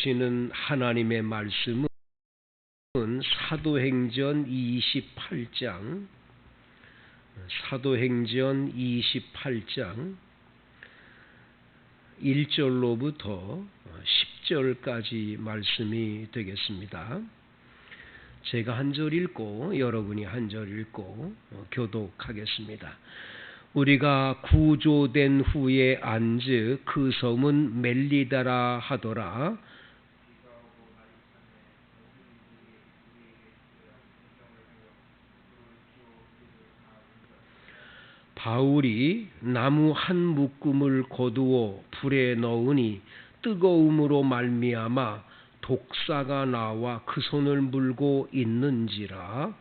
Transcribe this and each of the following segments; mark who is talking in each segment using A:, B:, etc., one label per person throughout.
A: 주시는 하나님의 말씀은 사도행전 28장 1절로부터 10절까지 말씀이 되겠습니다. 제가 한 절 읽고 여러분이 한 절 읽고 교독하겠습니다. 우리가 구조된 후에 안즉 그 섬은 멜리다라 하더라. 바울이 나무 한 묶음을 거두어 불에 넣으니 뜨거움으로 말미암아 독사가 나와 그 손을 물고 있는지라.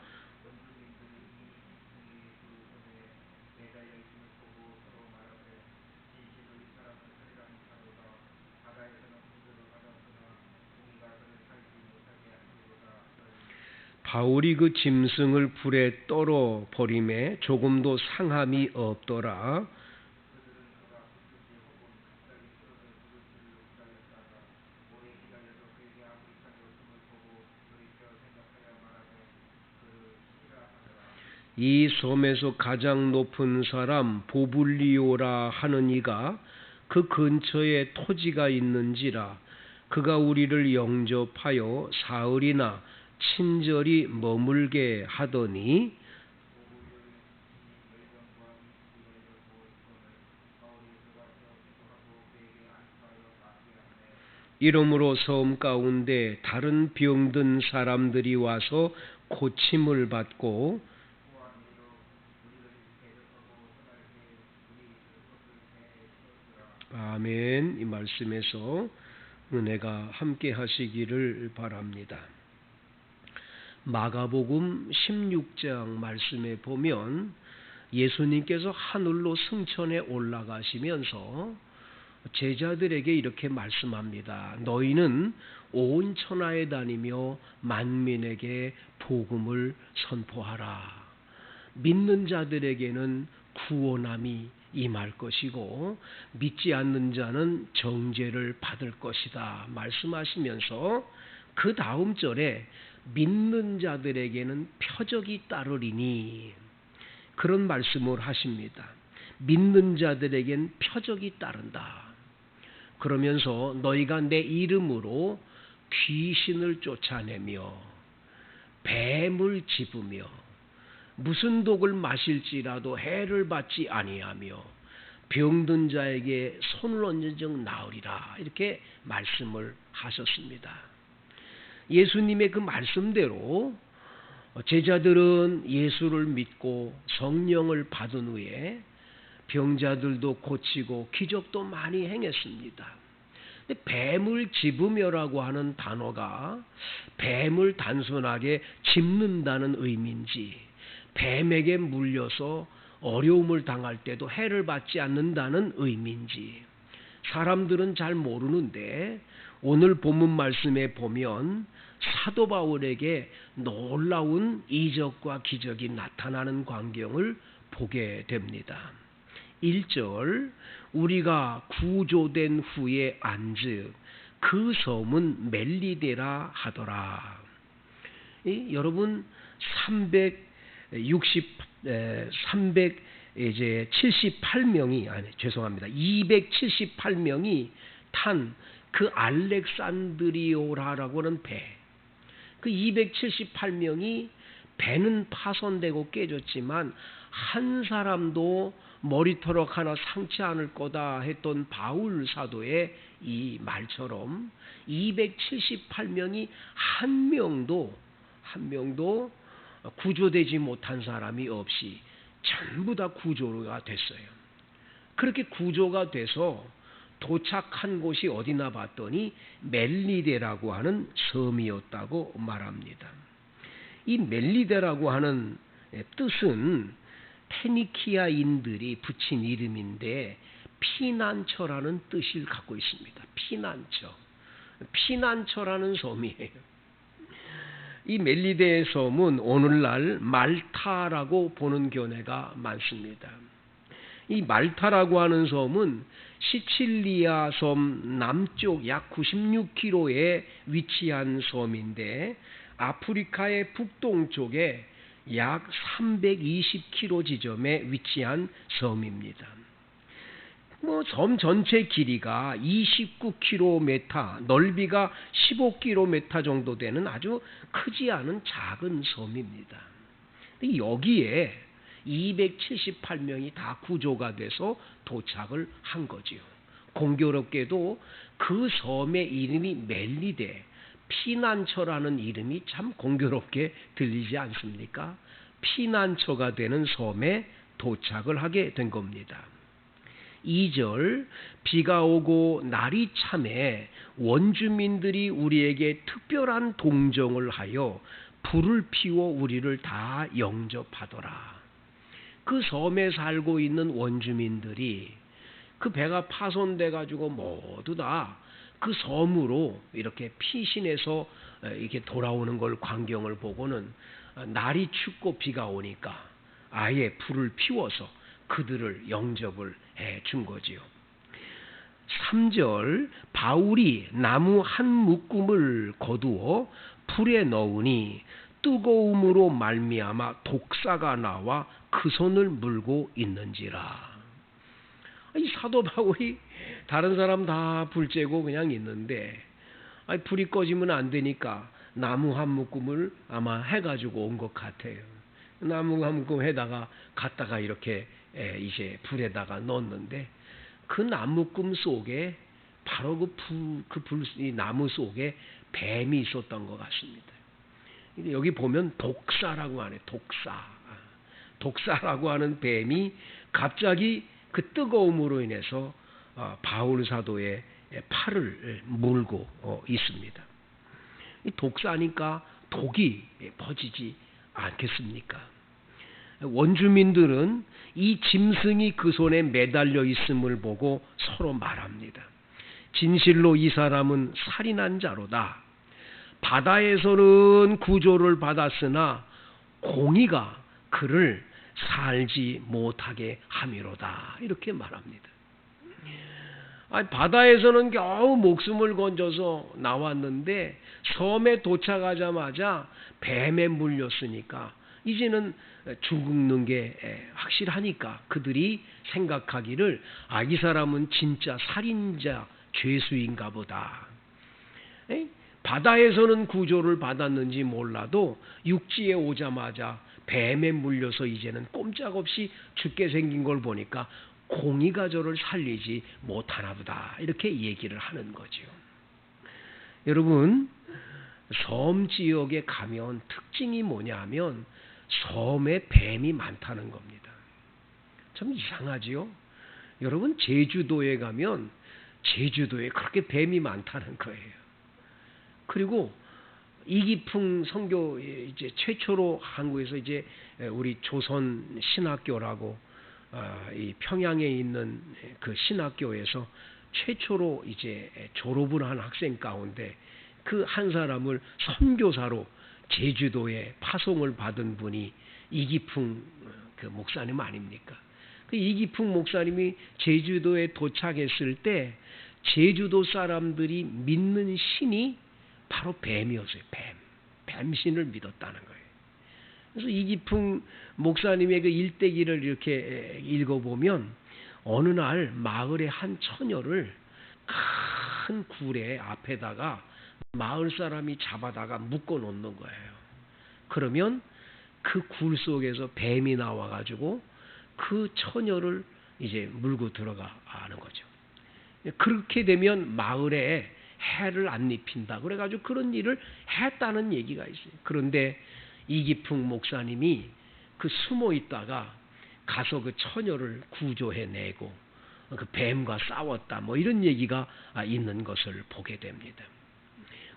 A: 바울이 그 짐승을 불에 떨어 버림에 조금도 상함이 없더라. 이 섬에서 가장 높은 사람 보블리오라 하는 이가 그 근처에 토지가 있는지라. 그가 우리를 영접하여 사흘이나 친절히 머물게 하더니 이러므로 섬 가운데 다른 병든 사람들이 와서 고침을 받고 아멘. 이 말씀에서 은혜가 함께 하시기를 바랍니다. 마가복음 16장 말씀에 보면 예수님께서 하늘로 승천해 올라가시면서 제자들에게 이렇게 말씀합니다. 너희는 온 천하에 다니며 만민에게 복음을 선포하라. 믿는 자들에게는 구원함이 임할 것이고 믿지 않는 자는 정죄를 받을 것이다 말씀하시면서 그 다음 절에 믿는 자들에게는 표적이 따르리니 그런 말씀을 하십니다. 믿는 자들에겐 표적이 따른다. 그러면서 너희가 내 이름으로 귀신을 쫓아내며 뱀을 집으며 무슨 독을 마실지라도 해를 받지 아니하며 병든 자에게 손을 얹은 즉 나으리라. 이렇게 말씀을 하셨습니다. 예수님의 그 말씀대로 제자들은 예수를 믿고 성령을 받은 후에 병자들도 고치고 기적도 많이 행했습니다. 근데 뱀을 집으며라고 하는 단어가 뱀을 단순하게 집는다는 의미인지 뱀에게 물려서 어려움을 당할 때도 해를 받지 않는다는 의미인지 사람들은 잘 모르는데 오늘 본문 말씀에 보면 사도 바울에게 놀라운 이적과 기적이 나타나는 광경을 보게 됩니다. 1절 우리가 구조된 후에 안즉 그 섬은 멜리데라 하더라. 여러분 278명이 탄 그 알렉산드리오라라고 하는 배. 그 278명이 배는 파손되고 깨졌지만 한 사람도 머리털럭 하나 상치 않을 거다 했던 바울 사도의 이 말처럼 278명이 한 명도 구조되지 못한 사람이 없이 전부 다 구조가 됐어요. 그렇게 구조가 돼서 도착한 곳이 어디나 봤더니 멜리데라고 하는 섬이었다고 말합니다. 이 멜리데라고 하는 뜻은 페니키아인들이 붙인 이름인데 피난처라는 뜻을 갖고 있습니다. 피난처라는 섬이에요. 이 멜리데의 섬은 오늘날 말타라고 보는 견해가 많습니다. 이 말타라고 하는 섬은 시칠리아 섬 남쪽 약 96km에 위치한 섬인데 아프리카의 북동쪽에 약 320km 지점에 위치한 섬입니다. 섬 전체 길이가 29km, 넓이가 15km 정도 되는 아주 크지 않은 작은 섬입니다. 여기에 278명이 다 구조가 돼서 도착을 한 거지요. 공교롭게도 그 섬의 이름이 멜리데, 피난처라는 이름이 참 공교롭게 들리지 않습니까? 피난처가 되는 섬에 도착을 하게 된 겁니다. 2절, 비가 오고 날이 참에 원주민들이 우리에게 특별한 동정을 하여 불을 피워 우리를 다 영접하더라. 그 섬에 살고 있는 원주민들이 그 배가 파손돼 가지고 모두 다 그 섬으로 이렇게 피신해서 이렇게 돌아오는 걸 광경을 보고는 날이 춥고 비가 오니까 아예 불을 피워서 그들을 영접을 해 준 거지요. 3절, 바울이 나무 한 묶음을 거두어 불에 넣으니 뜨거움으로 말미암아 독사가 나와 그 손을 물고 있는지라. 이 사도 바울이 다른 사람 다 불 쬐고 그냥 있는데 불이 꺼지면 안 되니까 나무 한 묶음을 아마 해가지고 온 것 같아요. 나무 한 묶음 해다가 갖다가 이렇게 이제 불에다가 넣었는데 그 나무꾼 속에 바로 이 나무 속에 뱀이 있었던 것 같습니다. 여기 보면 독사라고 하네. 독사라고 하는 뱀이 갑자기 그 뜨거움으로 인해서 바울 사도의 팔을 물고 있습니다. 이 독사니까 독이 퍼지지 않겠습니까? 원주민들은 이 짐승이 그 손에 매달려 있음을 보고 서로 말합니다. 진실로 이 사람은 살인한 자로다. 바다에서는 구조를 받았으나 공의가 그를 살지 못하게 함이로다. 이렇게 말합니다. 바다에서는 겨우 목숨을 건져서 나왔는데 섬에 도착하자마자 뱀에 물렸으니까 이제는 죽는 게 확실하니까 그들이 생각하기를 이 사람은 진짜 살인자 죄수인가 보다. 바다에서는 구조를 받았는지 몰라도 육지에 오자마자 뱀에 물려서 이제는 꼼짝없이 죽게 생긴 걸 보니까 공의가 저를 살리지 못하나 보다. 이렇게 얘기를 하는 거죠. 여러분, 섬 지역에 가면 특징이 뭐냐면 섬에 뱀이 많다는 겁니다. 참 이상하지요? 여러분, 제주도에 가면 제주도에 그렇게 뱀이 많다는 거예요. 그리고 이기풍 선교 이제 최초로 한국에서 이제 우리 조선 신학교라고 이 평양에 있는 그 신학교에서 최초로 이제 졸업을 한 학생 가운데 그 한 사람을 선교사로 제주도에 파송을 받은 분이 이기풍 그 목사님 아닙니까? 그 이기풍 목사님이 제주도에 도착했을 때 제주도 사람들이 믿는 신이 바로 뱀이었어요. 뱀신을 믿었다는 거예요. 그래서 이기풍 목사님의 그 일대기를 이렇게 읽어보면 어느 날 마을의 한 처녀를 큰 굴의 앞에다가 마을 사람이 잡아다가 묶어 놓는 거예요. 그러면 그 굴 속에서 뱀이 나와가지고 그 처녀를 이제 물고 들어가는 거죠. 그렇게 되면 마을에 해를 안 입힌다. 그래가지고 그런 일을 했다는 얘기가 있어요. 그런데 이기풍 목사님이 그 숨어 있다가 가서 그 처녀를 구조해내고 그 뱀과 싸웠다. 뭐 이런 얘기가 있는 것을 보게 됩니다.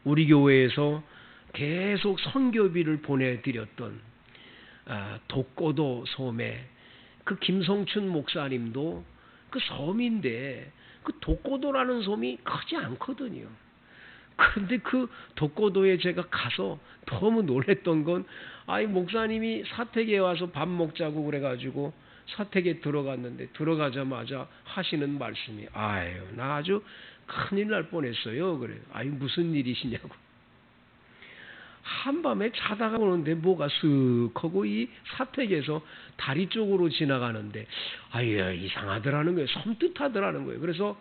A: 우리 교회에서 계속 선교비를 보내드렸던 독고도 섬에 그 김성춘 목사님도 그 섬인데 그 독고도라는 섬이 크지 않거든요. 그런데 그 독고도에 제가 가서 너무 놀랬던 건 목사님이 사택에 와서 밥 먹자고 그래가지고 사택에 들어갔는데 들어가자마자 하시는 말씀이 아유 나 아주 큰일 날 뻔했어요. 그래요. 아유 무슨 일이시냐고. 한밤에 자다가 오는데 뭐가 쓱 하고 이 사택에서 다리 쪽으로 지나가는데 아유 이상하더라는 거예요. 섬뜩하더라는 거예요. 그래서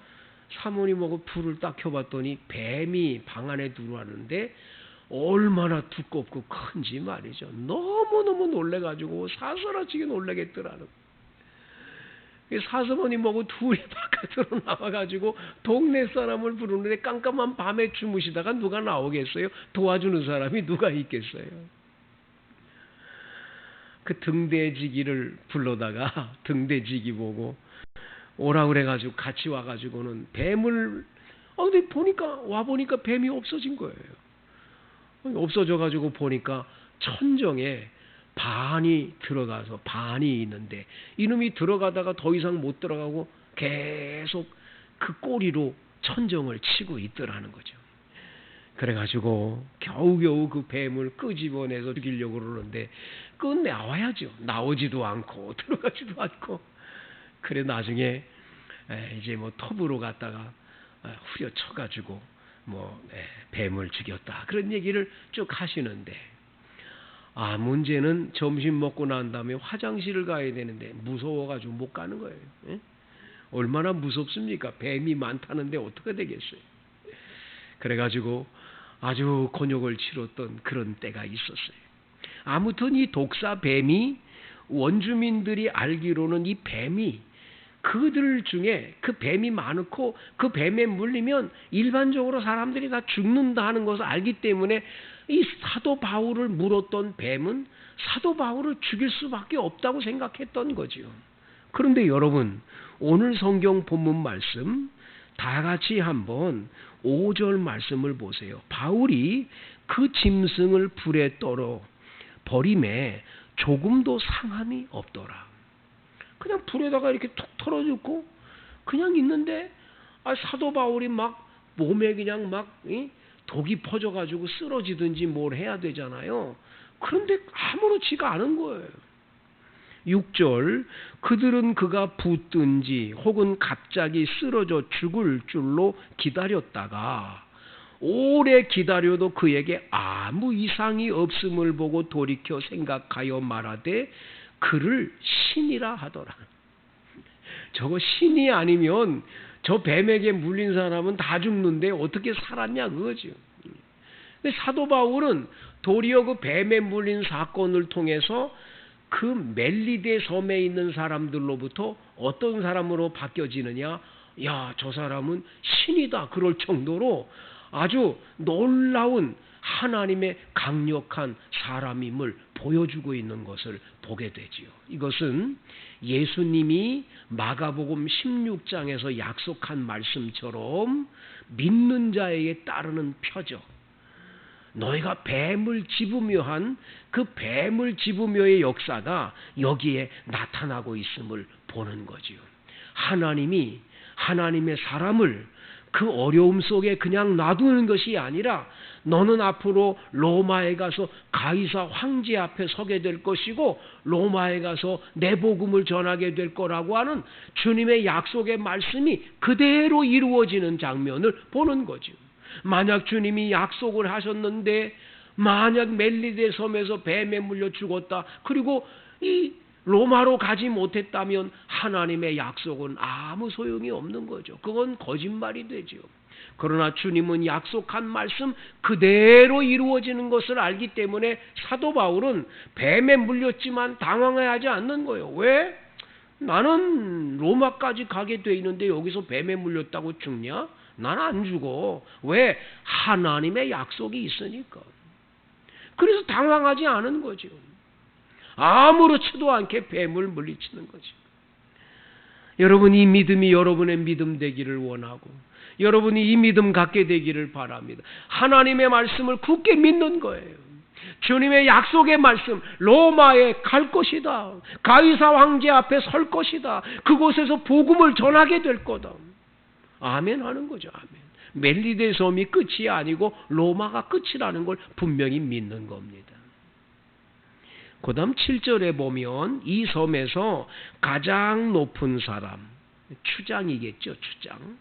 A: 사모님하고 불을 딱 켜봤더니 뱀이 방 안에 들어왔는데 얼마나 두껍고 큰지 말이죠. 너무너무 놀래가지고 사서라치게 놀래겠더라는 거예요. 사서모님하고 둘이 바깥으로 나와가지고 동네 사람을 부르는데 깜깜한 밤에 주무시다가 누가 나오겠어요? 도와주는 사람이 누가 있겠어요? 그 등대지기를 불러다가 등대지기 보고 오라 그래가지고 같이 와가지고는 뱀을 근데 와보니까 뱀이 없어진 거예요. 없어져가지고 보니까 천정에 반이 들어가서 반이 있는데 이놈이 들어가다가 더 이상 못 들어가고 계속 그 꼬리로 천정을 치고 있더라는 거죠. 그래가지고 겨우겨우 그 뱀을 끄집어내서 죽이려고 그러는데 나와야죠. 나오지도 않고 들어가지도 않고 그래 나중에 이제 뭐 톱으로 갖다가 후려쳐가지고 뱀을 죽였다 그런 얘기를 쭉 하시는데 문제는 점심 먹고 난 다음에 화장실을 가야 되는데 무서워가지고 못 가는 거예요. 얼마나 무섭습니까? 뱀이 많다는데 어떻게 되겠어요? 그래가지고 아주 곤욕을 치렀던 그런 때가 있었어요. 아무튼 이 독사 뱀이 원주민들이 알기로는 이 뱀이 그들 중에 그 뱀이 많고 그 뱀에 물리면 일반적으로 사람들이 다 죽는다 하는 것을 알기 때문에 이 사도 바울을 물었던 뱀은 사도 바울을 죽일 수밖에 없다고 생각했던 거지요. 그런데 여러분 오늘 성경 본문 말씀 다 같이 한번 5절 말씀을 보세요. 바울이 그 짐승을 불에 떨어 버림에 조금도 상함이 없더라. 그냥 불에다가 이렇게 툭 털어주고 그냥 있는데 사도 바울이 막 몸에 그냥 막 독이 퍼져가지고 쓰러지든지 뭘 해야 되잖아요. 그런데 아무렇지가 않은 거예요. 6절 그들은 그가 붙든지 혹은 갑자기 쓰러져 죽을 줄로 기다렸다가 오래 기다려도 그에게 아무 이상이 없음을 보고 돌이켜 생각하여 말하되 그를 신이라 하더라. 저거 신이 아니면 저 뱀에게 물린 사람은 다 죽는데 어떻게 살았냐 그거죠. 사도 바울은 도리어 그 뱀에 물린 사건을 통해서 그 멜리데 섬에 있는 사람들로부터 어떤 사람으로 바뀌어지느냐, 야, 저 사람은 신이다 그럴 정도로 아주 놀라운 하나님의 강력한 사람임을 보여주고 있는 것을 보게 되지요. 이것은 예수님이 마가복음 16장에서 약속한 말씀처럼 믿는 자에게 따르는 표적, 너희가 뱀을 집으며 한 그 뱀을 집으며의 역사가 여기에 나타나고 있음을 보는 거지요. 하나님이 하나님의 사람을 그 어려움 속에 그냥 놔두는 것이 아니라 너는 앞으로 로마에 가서 가이사 황제 앞에 서게 될 것이고 로마에 가서 내 복음을 전하게 될 거라고 하는 주님의 약속의 말씀이 그대로 이루어지는 장면을 보는 거죠. 만약 주님이 약속을 하셨는데 만약 멜리데 섬에서 뱀에 물려 죽었다. 그리고 이 로마로 가지 못했다면 하나님의 약속은 아무 소용이 없는 거죠. 그건 거짓말이 되죠. 그러나 주님은 약속한 말씀 그대로 이루어지는 것을 알기 때문에 사도 바울은 뱀에 물렸지만 당황하지 않는 거예요. 왜? 나는 로마까지 가게 돼 있는데 여기서 뱀에 물렸다고 죽냐? 난 안 죽어. 왜? 하나님의 약속이 있으니까. 그래서 당황하지 않은 거죠. 아무렇지도 않게 뱀을 물리치는 거죠. 여러분 이 믿음이 여러분의 믿음 되기를 원하고 여러분이 이 믿음 갖게 되기를 바랍니다. 하나님의 말씀을 굳게 믿는 거예요. 주님의 약속의 말씀, 로마에 갈 것이다. 가이사 황제 앞에 설 것이다. 그곳에서 복음을 전하게 될 거다. 아멘 하는 거죠. 아멘. 멜리데 섬이 끝이 아니고 로마가 끝이라는 걸 분명히 믿는 겁니다. 그 다음 7절에 보면 이 섬에서 가장 높은 사람, 추장이겠죠, 추장.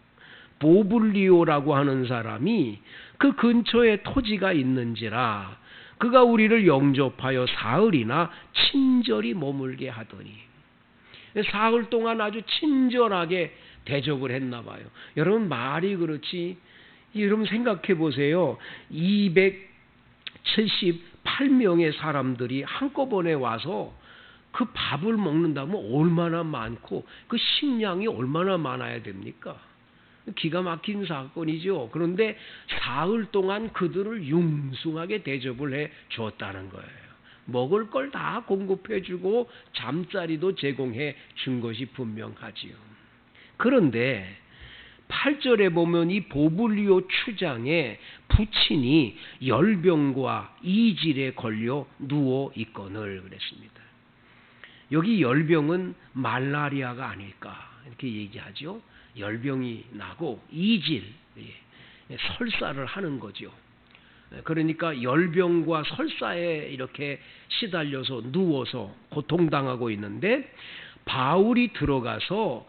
A: 보블리오라고 하는 사람이 그 근처에 토지가 있는지라 그가 우리를 영접하여 사흘이나 친절히 머물게 하더니, 사흘 동안 아주 친절하게 대접을 했나 봐요. 여러분, 말이 그렇지, 여러분 생각해 보세요. 278명의 사람들이 한꺼번에 와서 그 밥을 먹는다면 얼마나 많고 그 식량이 얼마나 많아야 됩니까? 기가 막힌 사건이죠. 그런데 사흘 동안 그들을 융숭하게 대접을 해 주었다는 거예요. 먹을 걸 다 공급해 주고 잠자리도 제공해 준 것이 분명하지요. 그런데 8절에 보면 이 보블리오 추장의 부친이 열병과 이질에 걸려 누워 있거늘 그랬습니다. 여기 열병은 말라리아가 아닐까 이렇게 얘기하죠. 열병이 나고 이질, 설사를 하는 거죠. 그러니까 열병과 설사에 이렇게 시달려서 누워서 고통당하고 있는데 바울이 들어가서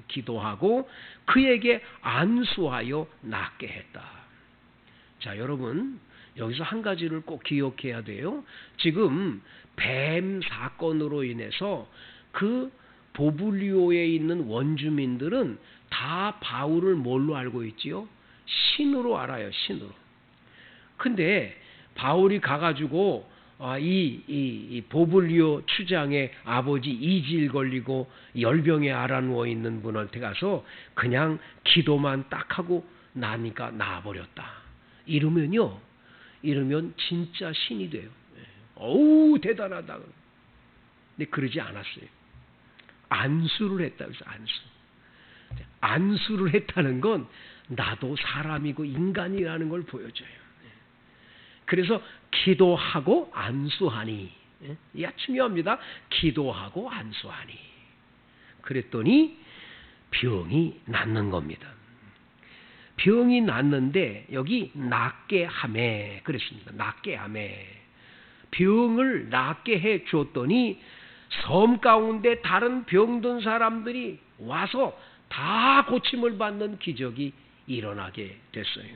A: 기도하고 그에게 안수하여 낫게 했다. 자, 여러분, 여기서 한 가지를 꼭 기억해야 돼요. 지금 뱀 사건으로 인해서 그 보블리오에 있는 원주민들은 다 바울을 뭘로 알고 있지요? 신으로 알아요, 신으로. 근데 바울이 가가지고 이 보블리오 추장의 아버지 이질 걸리고 열병에 앓아 누워 있는 분한테 가서 그냥 기도만 딱 하고 나니까 나아버렸다. 이러면 진짜 신이 돼요. 어우, 대단하다. 근데 그러지 않았어요. 안수를 했다. 그래서 안수를 했다는 건 나도 사람이고 인간이라는 걸 보여줘요. 그래서 기도하고 안수하니, 이게 중요합니다. 기도하고 안수하니. 그랬더니 병이 낫는 겁니다. 병이 낫는데 여기 낫게 하매 그랬습니다. 낫게 하매. 병을 낫게 해 줬더니 섬 가운데 다른 병든 사람들이 와서 다 고침을 받는 기적이 일어나게 됐어요.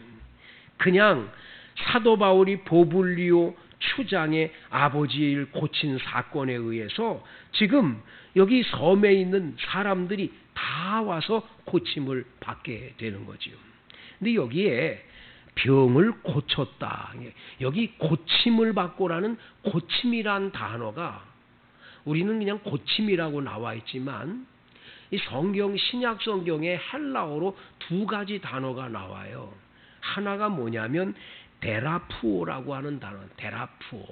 A: 그냥 사도 바울이 보블리오 추장의 아버지를 고친 사건에 의해서 지금 여기 섬에 있는 사람들이 다 와서 고침을 받게 되는 거지요. 근데 여기에 병을 고쳤다. 여기 고침을 받고라는 고침이란 단어가 우리는 그냥 고침이라고 나와 있지만 이 성경 신약 성경에 헬라어로 두 가지 단어가 나와요. 하나가 뭐냐면 데라푸오라고 하는 단어. 데라푸오.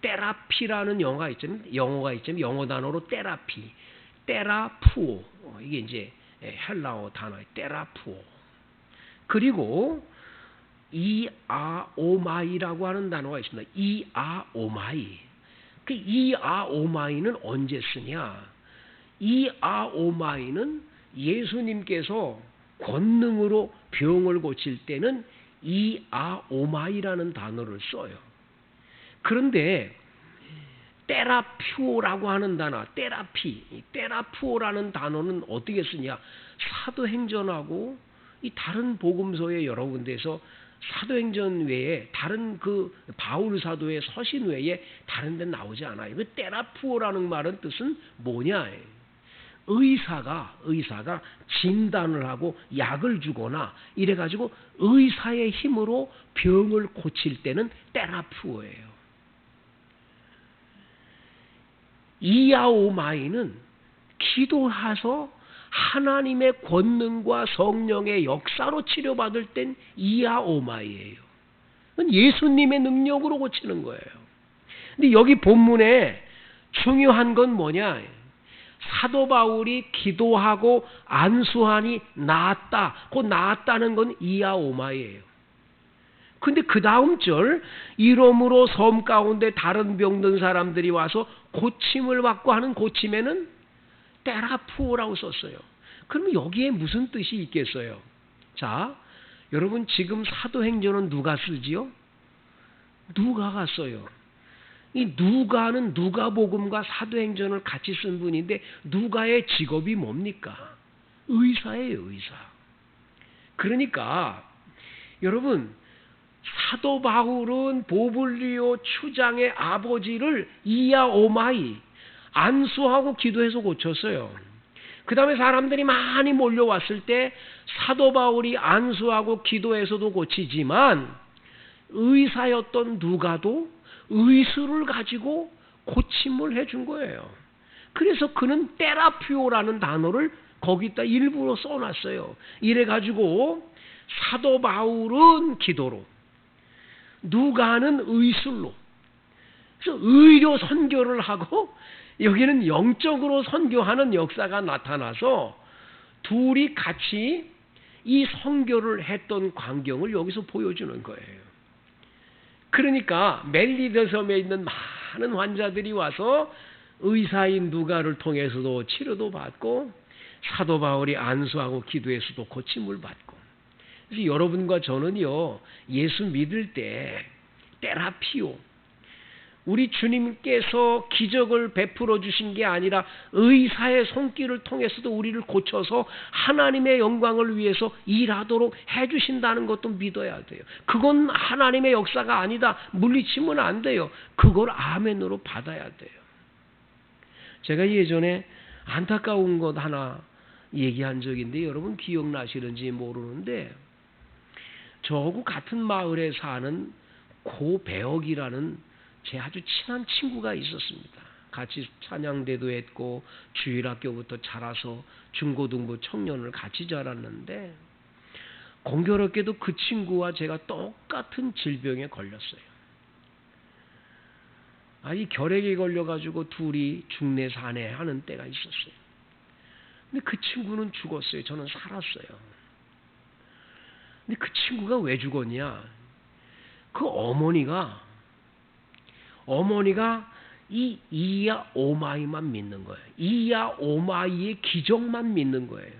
A: 테라피라는 영어가 있지만 영어 단어로 테라피. 테라푸오. 이게 이제 헬라어 단어예요. 테라푸오. 그리고 이아오마이라고 하는 단어가 있습니다. 이아오마이. 그 이아오마이는 언제 쓰냐? 이아오마이는 예수님께서 권능으로 병을 고칠 때는 이아오마이라는 단어를 써요. 그런데 테라퓨오라고 하는 단어, 테라푸오라는 단어는 어떻게 쓰냐? 사도행전하고 이 다른 복음서에 여러 군데서 사도행전 외에 다른 그 바울 사도의 서신 외에 다른 데 나오지 않아요. 그 테라푸오라는 말은 뜻은 뭐냐? 의사가 진단을 하고 약을 주거나 이래가지고 의사의 힘으로 병을 고칠 때는 테라푸오예요. 이아오마이는 기도해서 하나님의 권능과 성령의 역사로 치료받을 땐 이아오마이예요. 예수님의 능력으로 고치는 거예요. 근데 여기 본문에 중요한 건 뭐냐? 사도 바울이 기도하고 안수하니 나았다. 그 나았다는 건 이아오마이예요. 근데 그 다음 절 이러므로 섬 가운데 다른 병든 사람들이 와서 고침을 받고 하는 고침에는 테라푸오라고 썼어요. 그럼 여기에 무슨 뜻이 있겠어요? 자, 여러분 지금 사도행전은 누가 쓰지요? 누가가 써요. 이 누가는 누가복음과 사도행전을 같이 쓴 분인데 누가의 직업이 뭡니까? 의사예요, 의사. 그러니까 여러분, 사도 바울은 보블리오 추장의 아버지를 이아오마이 안수하고 기도해서 고쳤어요. 그 다음에 사람들이 많이 몰려왔을 때 사도 바울이 안수하고 기도해서도 고치지만 의사였던 누가도 의술을 가지고 고침을 해준 거예요. 그래서 그는 테라피오라는 단어를 거기다 일부러 써놨어요. 이래가지고 사도 바울은 기도로, 누가는 의술로, 그래서 의료 선교를 하고 여기는 영적으로 선교하는 역사가 나타나서 둘이 같이 이 선교를 했던 광경을 여기서 보여주는 거예요. 그러니까 멜리데 섬에 있는 많은 환자들이 와서 의사인 누가를 통해서도 치료도 받고 사도 바울이 안수하고 기도해서도 고침을 받고, 그래서 여러분과 저는요, 예수 믿을 때 테라피오, 우리 주님께서 기적을 베풀어 주신 게 아니라 의사의 손길을 통해서도 우리를 고쳐서 하나님의 영광을 위해서 일하도록 해주신다는 것도 믿어야 돼요. 그건 하나님의 역사가 아니다, 물리치면 안 돼요. 그걸 아멘으로 받아야 돼요. 제가 예전에 안타까운 것 하나 얘기한 적인데 여러분 기억나시는지 모르는데, 저하고 같은 마을에 사는 고배옥이라는 제 아주 친한 친구가 있었습니다. 같이 찬양대도 했고 주일학교부터 자라서 중고등부 청년을 같이 자랐는데, 공교롭게도 그 친구와 제가 똑같은 질병에 걸렸어요. 이 결핵에 걸려가지고 둘이 중내 산해 하는 때가 있었어요. 근데 그 친구는 죽었어요. 저는 살았어요. 근데 그 친구가 왜 죽었냐? 그 어머니가 이 이야 오마이만 믿는 거예요. 이야 오마이의 기적만 믿는 거예요.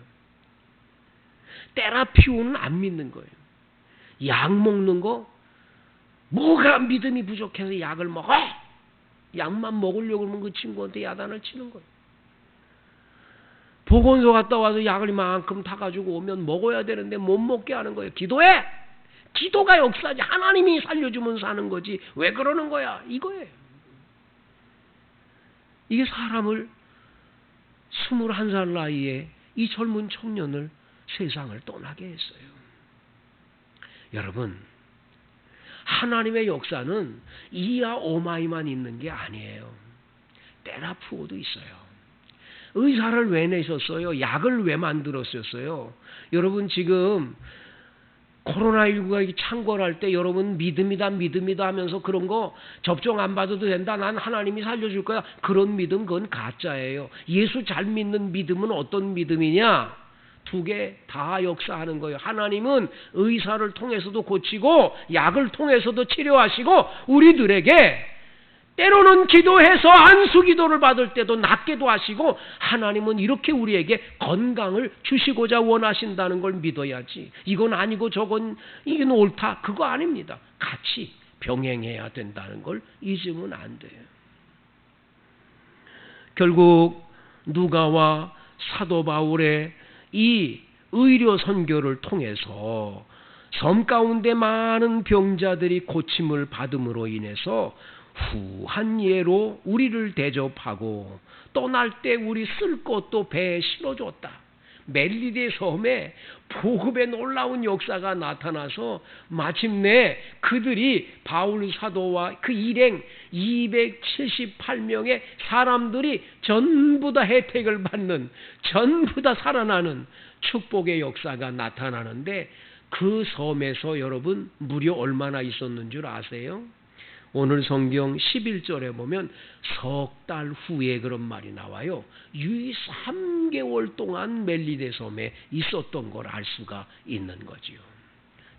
A: 테라피오는 안 믿는 거예요. 약 먹는 거, 뭐가 믿음이 부족해서 약을 먹어? 약만 먹으려고 하면 그 친구한테 야단을 치는 거예요. 보건소 갔다 와서 약을 이만큼 타가지고 오면 먹어야 되는데 못 먹게 하는 거예요. 기도해! 기도가 역사지. 하나님이 살려주면 사는 거지. 왜 그러는 거야? 이거예요. 이게 사람을 21살 나이에 이 젊은 청년을 세상을 떠나게 했어요. 여러분, 하나님의 역사는 이야 오마이만 있는 게 아니에요. 테라피오도 있어요. 의사를 왜 내셨어요? 약을 왜 만들었었어요? 여러분 지금 코로나19가 창궐할 때 여러분 믿음이다 하면서 그런 거 접종 안 받아도 된다, 난 하나님이 살려줄 거야, 그런 믿음 그건 가짜예요. 예수 잘 믿는 믿음은 어떤 믿음이냐? 두 개 다 역사하는 거예요. 하나님은 의사를 통해서도 고치고 약을 통해서도 치료하시고 우리들에게 때로는 기도해서 안수 기도를 받을 때도 낫게도 하시고, 하나님은 이렇게 우리에게 건강을 주시고자 원하신다는 걸 믿어야지. 이건 아니고 저건 이건 옳다, 그거 아닙니다. 같이 병행해야 된다는 걸 잊으면 안 돼요. 결국 누가와 사도 바울의 이 의료 선교를 통해서 섬 가운데 많은 병자들이 고침을 받음으로 인해서 후한 예로 우리를 대접하고 떠날 때 우리 쓸 것도 배에 실어줬다. 멜리데 섬에 복음의 놀라운 역사가 나타나서 마침내 그들이 바울 사도와 그 일행 278명의 사람들이 전부 다 혜택을 받는, 전부 다 살아나는 축복의 역사가 나타나는데, 그 섬에서 여러분 무려 얼마나 있었는 줄 아세요? 오늘 성경 11절에 보면 석 달 후에 그런 말이 나와요. 유이 3개월 동안 멜리데 섬에 있었던 걸 알 수가 있는 거지요.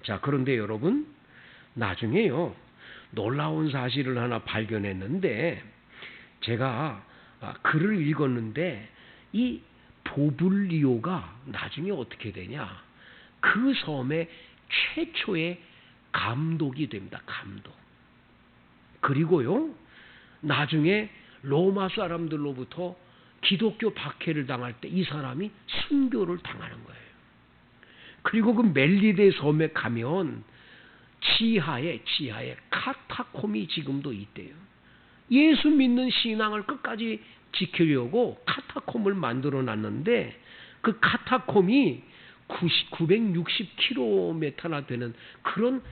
A: 자, 그런데 여러분, 나중에요, 놀라운 사실을 하나 발견했는데, 제가 글을 읽었는데 이 보블리오가 나중에 어떻게 되냐? 그 섬의 최초의 감독이 됩니다. 감독. 그리고요, 나중에 로마 사람들로부터 기독교 박해를 당할 때 이 사람이 순교를 당하는 거예요. 그리고 그 멜리데 섬에 가면 지하에 카타콤이 지금도 있대요. 예수 믿는 신앙을 끝까지 지키려고 카타콤을 만들어 놨는데 그 카타콤이 960km나 되는 그런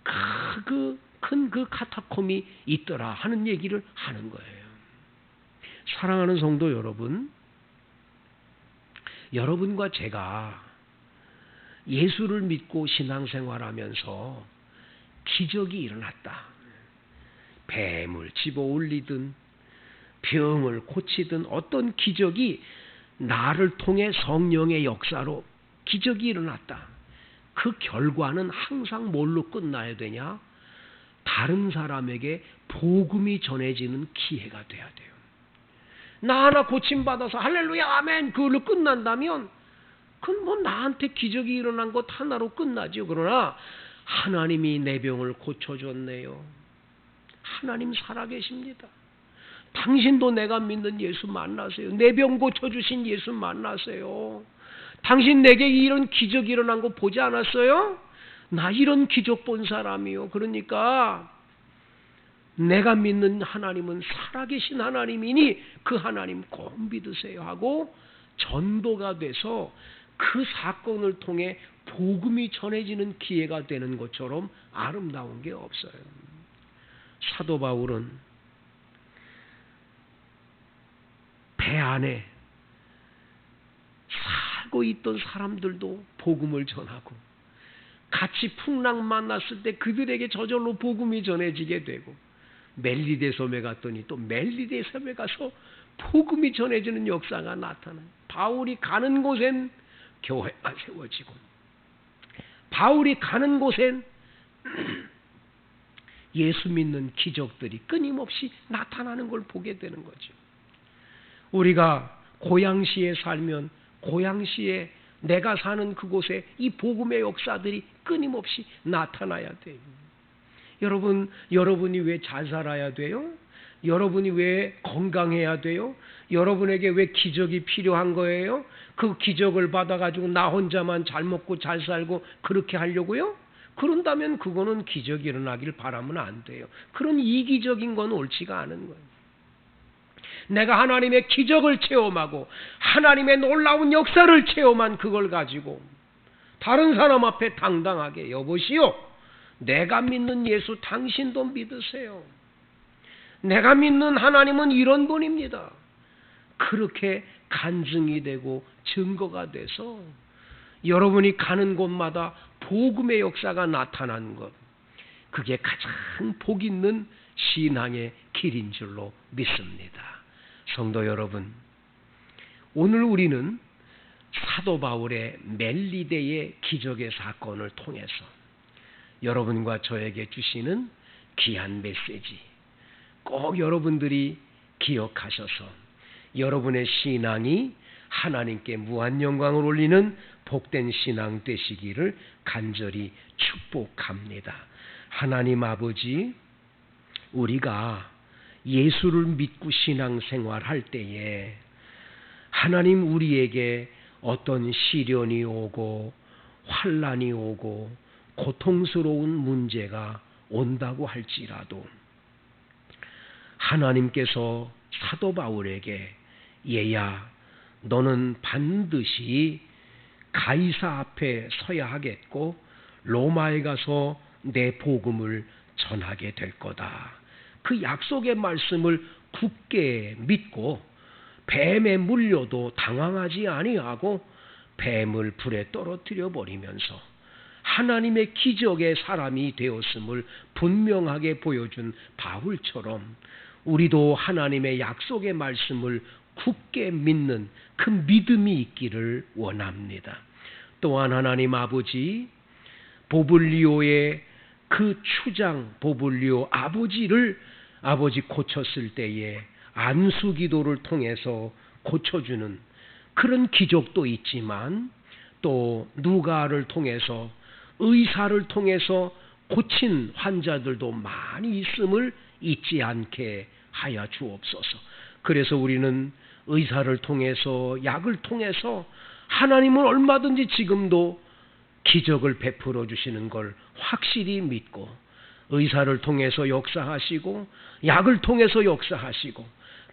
A: 큰 그 카타콤이 있더라 하는 얘기를 하는 거예요. 사랑하는 성도 여러분, 여러분과 제가 예수를 믿고 신앙생활하면서 기적이 일어났다. 뱀을 집어 올리든 병을 고치든 어떤 기적이 나를 통해 성령의 역사로 기적이 일어났다. 그 결과는 항상 뭘로 끝나야 되냐? 다른 사람에게 복음이 전해지는 기회가 돼야 돼요. 나 하나 고침받아서 할렐루야 아멘 그걸로 끝난다면 그건 뭐 나한테 기적이 일어난 것 하나로 끝나죠. 그러나 하나님이 내 병을 고쳐줬네요. 하나님 살아계십니다. 당신도 내가 믿는 예수 만나세요. 내 병 고쳐주신 예수 만나세요. 당신 내게 이런 기적이 일어난 거 보지 않았어요? 나 이런 기적 본 사람이요. 그러니까 내가 믿는 하나님은 살아계신 하나님이니 그 하나님 꼭 믿으세요 하고 전도가 돼서 그 사건을 통해 복음이 전해지는 기회가 되는 것처럼 아름다운 게 없어요. 사도 바울은 배 안에 살고 있던 사람들도 복음을 전하고 같이 풍랑 만났을 때 그들에게 저절로 복음이 전해지게 되고 멜리데 섬에 갔더니 또 멜리데 섬에 가서 복음이 전해지는 역사가 나타나요. 바울이 가는 곳엔 교회가 세워지고 바울이 가는 곳엔 예수 믿는 기적들이 끊임없이 나타나는 걸 보게 되는 거죠. 우리가 고양시에 살면 고양시에 내가 사는 그곳에 이 복음의 역사들이 끊임없이 나타나야 돼요. 여러분이 왜 잘 살아야 돼요? 여러분이 왜 건강해야 돼요? 여러분에게 왜 기적이 필요한 거예요? 그 기적을 받아가지고 나 혼자만 잘 먹고 잘 살고 그렇게 하려고요? 그런다면 그거는 기적이 일어나길 바라면 안 돼요. 그런 이기적인 건 옳지가 않은 거예요. 내가 하나님의 기적을 체험하고 하나님의 놀라운 역사를 체험한 그걸 가지고 다른 사람 앞에 당당하게 여보시오, 내가 믿는 예수 당신도 믿으세요. 내가 믿는 하나님은 이런 분입니다. 그렇게 간증이 되고 증거가 돼서 여러분이 가는 곳마다 복음의 역사가 나타나는 것, 그게 가장 복 있는 신앙의 길인 줄로 믿습니다. 성도 여러분, 오늘 우리는 사도 바울의 멜리데의 기적의 사건을 통해서 여러분과 저에게 주시는 귀한 메시지 꼭 여러분들이 기억하셔서 여러분의 신앙이 하나님께 무한 영광을 올리는 복된 신앙 되시기를 간절히 축복합니다. 하나님 아버지, 우리가 예수를 믿고 신앙생활할 때에 하나님 우리에게 어떤 시련이 오고 환난이 오고 고통스러운 문제가 온다고 할지라도 하나님께서 사도 바울에게 얘야, 너는 반드시 가이사 앞에 서야 하겠고 로마에 가서 내 복음을 전하게 될 거다. 그 약속의 말씀을 굳게 믿고 뱀에 물려도 당황하지 아니하고 뱀을 불에 떨어뜨려 버리면서 하나님의 기적의 사람이 되었음을 분명하게 보여준 바울처럼 우리도 하나님의 약속의 말씀을 굳게 믿는 그 믿음이 있기를 원합니다. 또한 하나님 아버지, 보블리오의 그 추장 보블리오 아버지를 아버지 고쳤을 때에 안수 기도를 통해서 고쳐주는 그런 기적도 있지만 또 누가를 통해서 의사를 통해서 고친 환자들도 많이 있음을 잊지 않게 하여 주옵소서. 그래서 우리는 의사를 통해서, 약을 통해서 하나님은 얼마든지 지금도 기적을 베풀어 주시는 걸 확실히 믿고, 의사를 통해서 역사하시고 약을 통해서 역사하시고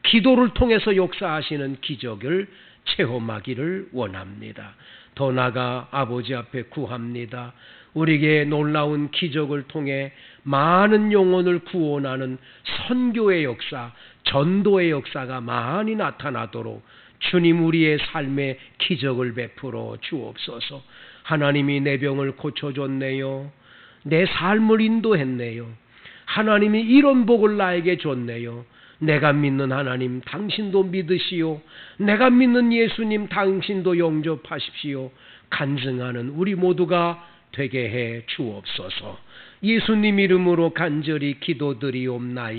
A: 기도를 통해서 역사하시는 기적을 체험하기를 원합니다. 더 나아가 아버지 앞에 구합니다. 우리에게 놀라운 기적을 통해 많은 영혼을 구원하는 선교의 역사, 전도의 역사가 많이 나타나도록 주님 우리의 삶에 기적을 베풀어 주옵소서. 하나님이 내 병을 고쳐줬네요. 내 삶을 인도했네요. 하나님이 이런 복을 나에게 줬네요. 내가 믿는 하나님 당신도 믿으시오. 내가 믿는 예수님 당신도 영접하십시오. 간증하는 우리 모두가 되게 해 주옵소서. 예수님 이름으로 간절히 기도드리옵나이다.